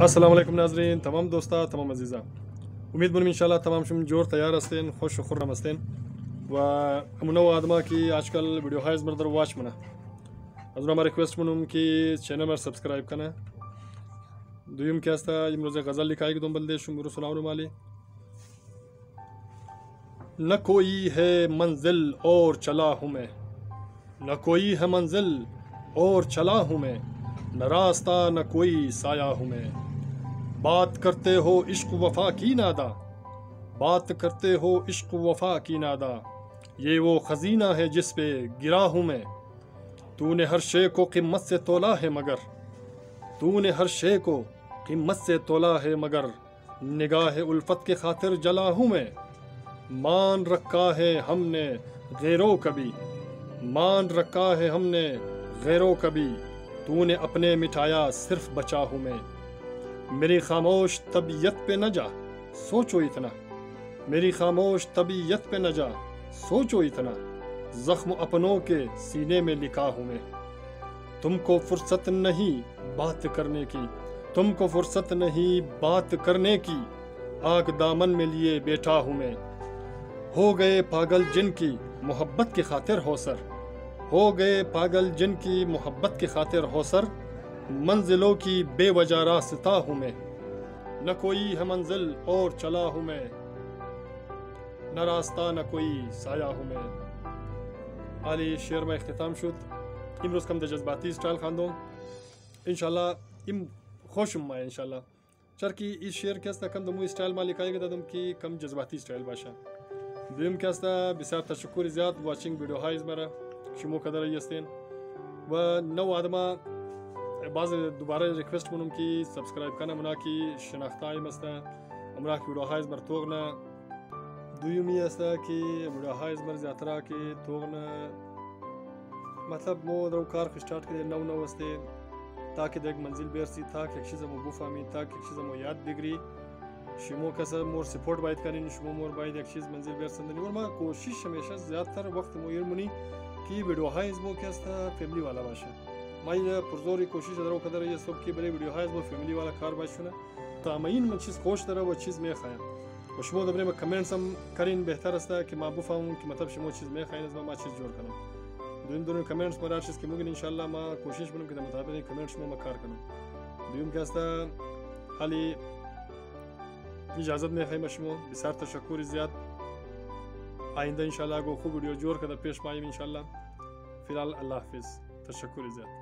السلام علیکم ناظرین، تمام دوستا، تمام عزیزہ، امید بنم انشاءاللہ تمام شم جور تیار هستین، خوش و خرم هستین و امونو آدما کی آج کل ویڈیو های از مردر واچ منه از اونها ما ریکوست منم که چینل مر سبسکرایب کنه. دویم که هسته امروز غزل لکھائی که دنبال دیشم برو سناونو مالی. نہ کوئی ہے منزل اور چلا ہوں میں، نہ کوئی ہے منزل اور چلا ہوں میں، نہ راستہ نہ کوئی سایہ ہوں میں. بات کرتے ہو عشق وفا کی نادا، بات کرتے ہو عشق وفا کی نادا، یہ وہ خزینہ ہے جس پہ گرا ہوں میں. تو نے ہر شے کو قیمت سے تولا ہے مگر، تو نے ہر شے کو قیمت سے تولا ہے مگر، نگاہ الفت کے خاطر جلا ہوں میں. مان رکھا ہے ہم نے غیروں کبھی، مان رکھا ہے ہم نے غیروں کبھی، تو نے اپنے مٹھایا صرف بچا ہوں میں. میری خاموش طبیعت پہ نہ جا سوچو اتنا، میری خاموش طبیعت پہ نہ جا سوچو اتنا، زخم اپنوں کے سینے میں لکھا ہوں میں. تم کو فرصت نہیں بات کرنے کی، تم کو فرصت نہیں بات کرنے کی، آگ دامن میں لیے بیٹھا ہوں میں. ہو گئے پاگل جن کی محبت کی خاطر ہو سر، ہو گئے پاگل جن کی محبت کی خاطر ہو سر، منزلوں کی بے وجہ راستہ ہوں میں. نہ کوئی ہے منزل اور چلا ہوں میں، نہ راستہ نہ کوئی سایہ ہوں میں. عالی شعر میں اختتام شد. امروز کم جذباتی اسٹائل خواندم انشاءاللہ ام خوشم ما انشاءاللہ چرکی اس شعر که است کم دمو اسٹایل ما لکایگه دادم که کم جذباتی اسٹایل باشه. دویم که است بسیار تشکر زیاد واچینگ ویدیو های مرا شما کدر هستین و نو آدما بعض دوباره ریکوست کنم که سابسکرایب کنه منا که شناختای مسته امرا که ویدیو های مر توغنا. دویمی است که ویدیو های مر زیاترا که توغنا مطلب مو درو کار استارت کرده نو استه تاکه دیگ منزل برسی، تاکه یک چیز مو بفهمید، تاکه یک چیز مو یاد بگیری. شما کسا مور سپورت باید کنین، شما مور باید یک چیز منزل برسندنی. اور ما کوشش همیشه زیادتر وقت مو یرمونی که ویدیوهای از مو که است فیملی والا باشه. ما یه پرزوری کوشش درو کدر یه صبح که برای ویدیوهای از مو فیملی والا کار باشونه. تا ما این من چیز خوش داره و چیز میخوایم. و شما دوباره ما کامنتس هم کردین بهتر است که ما بفهمم که مطلب شما چیز میخواین از ما چیز جور کنم. دویم کامنتس مرا چیز که ممکن انشالله ما کوشش کنم که در مطابق این کامنت شما ما کار کنم. دویم که است حالی اجازت میخوایم شما. بسیار تشکر زیاد. آینده انشالله اگه خوب ویدیو جور کده پیش مایم انشالله. فی الحال الله حافظ. تشکر زیاد.